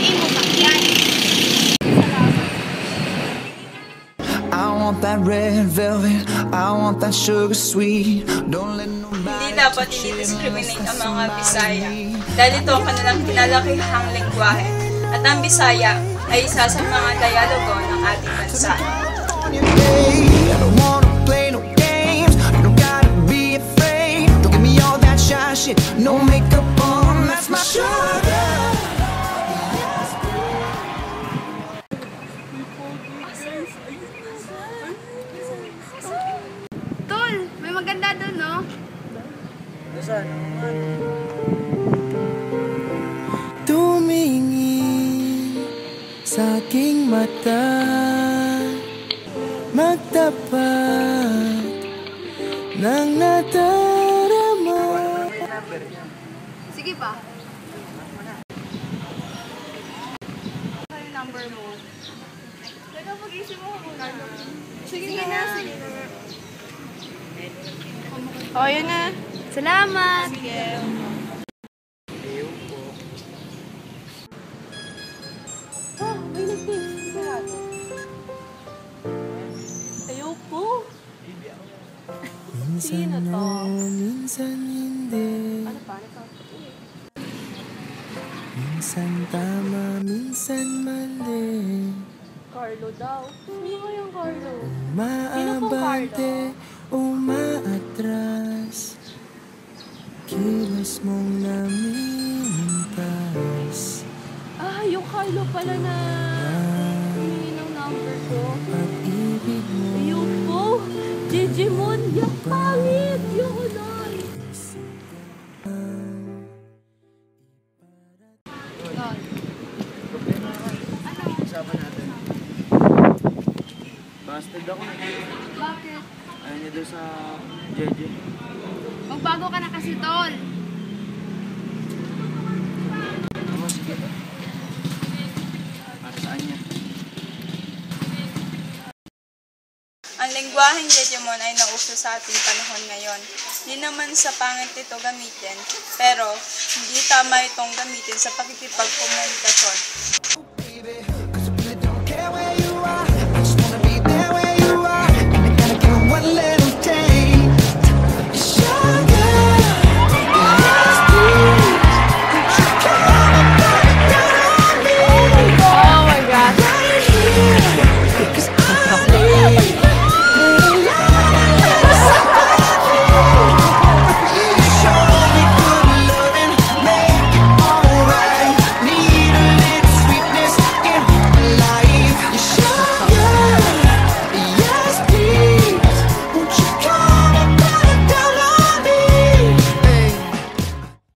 imo yan. I want that red velvet, I want that sugar sweet. Don't let Hindi dapat i-discriminate ang mga Bisaya dahil ito ang kanilang kinalakihang lengguwahe at ang Bisaya ay isa sa mga dialogo ng ating bansa. I don't wanna play no games, you don't gotta be afraid. Don't give me all that shy shit, no makeup on, that's my sugar. Tol, may maganda doon, no? Tumingin sa aking mata, magtapat ng nadarama. Sige pa. Ano yung number mo? Teka, mag-isip mo ako. Sige na. Sige na. O, yun na. Salamat! Sige. May nag-text. Ayoko. Minsan na, minsan hindi. Minsan tama, minsan mali. Carlo daw. Sino ko yung Carlo? Umaabante, umaatras. Kilos mong namimintas. Ah, yung Carlo pala na humingi ng number ko. Pag-ibig mo Ayoko. Digimon, yak pangit. Ayoko nun. Usapan natin. Busted ako na. Bakit? Ayaw niya doon sa JJ. Magbago ka na kasi, Tol. Oo, sige. Para saan niya? Ang lengguwaheng Jejemon ay nauso sa ating panahon ngayon. Di naman sa pangit ito gamitin, pero hindi tama itong gamitin sa pakikipagkomunikasyon.